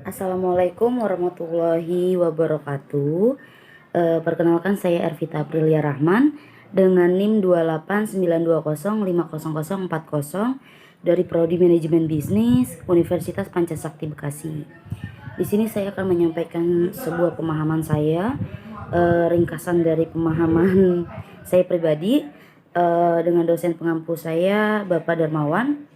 Assalamualaikum warahmatullahi wabarakatuh. Perkenalkan saya Ervita Aprilia Rahman dengan NIM 28920500040 dari Prodi Manajemen Bisnis Universitas Pancasakti Bekasi. Di sini saya akan menyampaikan sebuah pemahaman saya, ringkasan dari pemahaman saya pribadi dengan dosen pengampu saya Bapak Darmawan,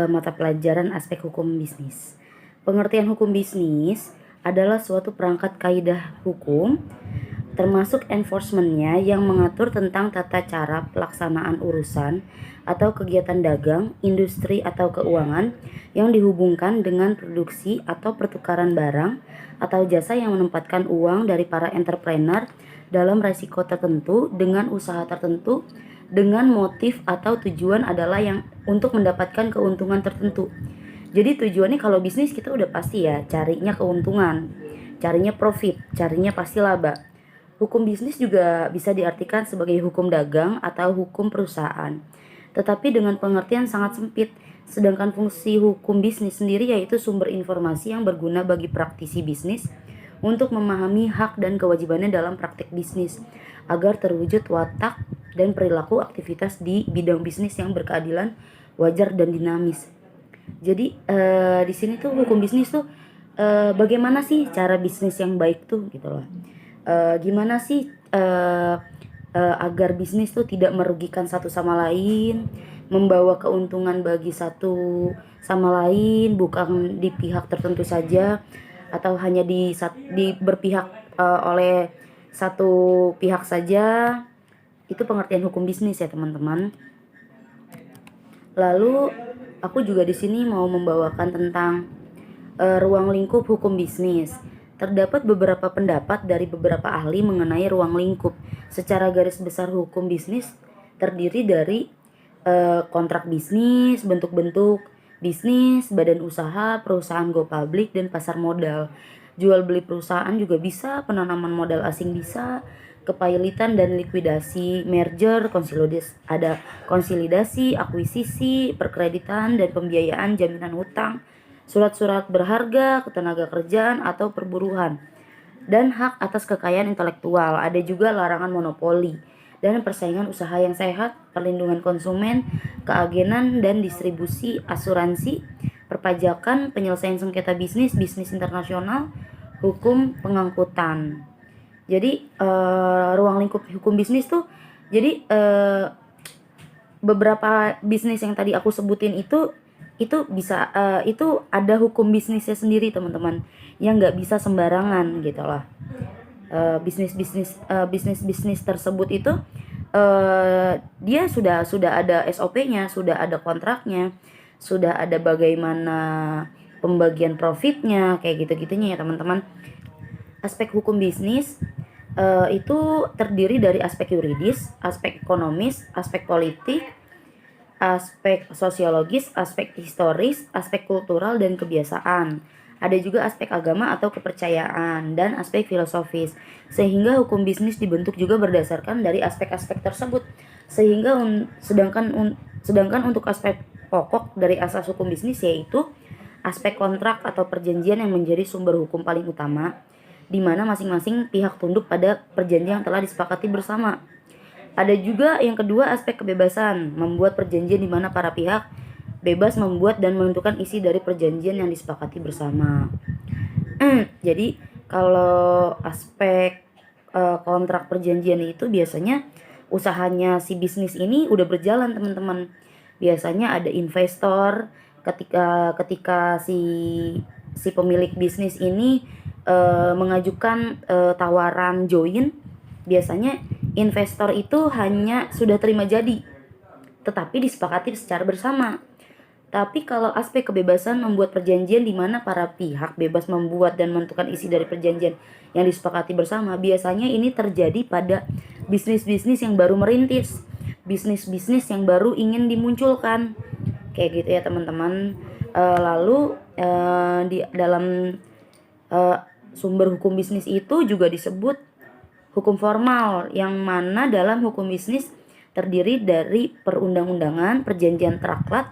mata pelajaran aspek hukum bisnis. Pengertian hukum bisnis adalah suatu perangkat kaidah hukum termasuk enforcementnya yang mengatur tentang tata cara pelaksanaan urusan atau kegiatan dagang, industri atau keuangan yang dihubungkan dengan produksi atau pertukaran barang atau jasa yang menempatkan uang dari para entrepreneur dalam resiko tertentu dengan usaha tertentu dengan motif atau tujuan adalah yang untuk mendapatkan keuntungan tertentu. Jadi tujuannya kalau bisnis kita udah pasti ya, carinya keuntungan, carinya profit, carinya pasti laba. Hukum bisnis juga bisa diartikan sebagai hukum dagang atau hukum perusahaan, tetapi dengan pengertian sangat sempit. Sedangkan fungsi hukum bisnis sendiri yaitu sumber informasi yang berguna bagi praktisi bisnis untuk memahami hak dan kewajibannya dalam praktik bisnis agar terwujud watak dan perilaku aktivitas di bidang bisnis yang berkeadilan, wajar dan dinamis. Jadi di sini tuh hukum bisnis tuh bagaimana sih cara bisnis yang baik tuh gitu loh. Gimana sih agar bisnis tuh tidak merugikan satu sama lain, membawa keuntungan bagi satu sama lain, bukan di pihak tertentu saja atau hanya di berpihak oleh satu pihak saja. Itu pengertian hukum bisnis ya teman-teman. Lalu aku juga di sini mau membawakan tentang ruang lingkup hukum bisnis. Terdapat beberapa pendapat dari beberapa ahli mengenai ruang lingkup. Secara garis besar hukum bisnis terdiri dari kontrak bisnis, bentuk-bentuk bisnis, badan usaha, perusahaan go public, dan pasar modal. Jual beli perusahaan juga bisa, penanaman modal asing bisa, kepailitan dan likuidasi, merger, konsolidasi, akuisisi, perkreditan dan pembiayaan, jaminan hutang, surat-surat berharga, ketenaga kerjaan atau perburuan, dan hak atas kekayaan intelektual. Ada juga larangan monopoli dan persaingan usaha yang sehat, perlindungan konsumen, keagenan dan distribusi, asuransi, perpajakan, penyelesaian sengketa bisnis, bisnis internasional, hukum pengangkutan. Jadi ruang lingkup hukum bisnis tuh jadi beberapa bisnis yang tadi aku sebutin itu bisa itu ada hukum bisnisnya sendiri teman-teman, yang nggak bisa sembarangan gitu lah. Bisnis tersebut itu dia sudah ada SOP-nya, sudah ada kontraknya, sudah ada bagaimana pembagian profitnya, kayak gitu-gitunya ya teman-teman. Aspek hukum bisnis itu terdiri dari aspek yuridis, aspek ekonomis, aspek politik, aspek sosiologis, aspek historis, aspek kultural dan kebiasaan. Ada juga aspek agama atau kepercayaan dan aspek filosofis. Sehingga hukum bisnis dibentuk juga berdasarkan dari aspek-aspek tersebut. Sedangkan untuk aspek pokok dari asas hukum bisnis yaitu aspek kontrak atau perjanjian yang menjadi sumber hukum paling utama, di mana masing-masing pihak tunduk pada perjanjian yang telah disepakati bersama. Ada juga yang kedua aspek kebebasan, membuat perjanjian di mana para pihak bebas membuat dan menentukan isi dari perjanjian yang disepakati bersama. Jadi kalau aspek kontrak perjanjian itu biasanya usahanya si bisnis ini udah berjalan teman-teman. Biasanya ada investor ketika si pemilik bisnis ini mengajukan tawaran join, biasanya investor itu hanya sudah terima jadi, tetapi disepakati secara bersama. Tapi kalau aspek kebebasan membuat perjanjian di mana para pihak bebas membuat dan menentukan isi dari perjanjian yang disepakati bersama, biasanya ini terjadi pada bisnis-bisnis yang baru merintis, bisnis-bisnis yang baru ingin dimunculkan, kayak gitu ya teman-teman. Lalu di dalam sumber hukum bisnis itu juga disebut hukum formal, yang mana dalam hukum bisnis terdiri dari perundang-undangan, perjanjian traktat,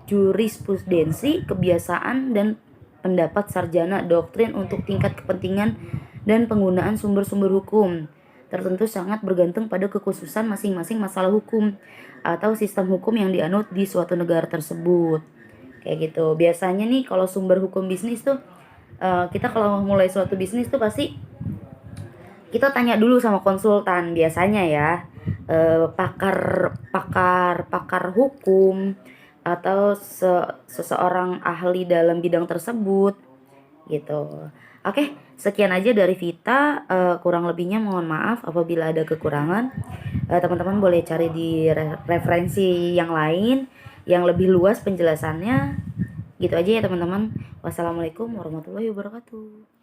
jurisprudensi, kebiasaan, dan pendapat sarjana doktrin untuk tingkat kepentingan dan penggunaan sumber-sumber hukum tertentu sangat bergantung pada kekhususan masing-masing masalah hukum atau sistem hukum yang dianut di suatu negara tersebut. Kayak gitu. Biasanya nih kalau sumber hukum bisnis tuh kita kalau mulai suatu bisnis tuh pasti kita tanya dulu sama konsultan biasanya ya, pakar hukum atau seseorang ahli dalam bidang tersebut gitu. Oke, sekian aja dari Vita. Kurang lebihnya mohon maaf apabila ada kekurangan. Teman-teman boleh cari di referensi yang lain yang lebih luas penjelasannya. Gitu aja ya teman-teman. Wassalamualaikum warahmatullahi wabarakatuh.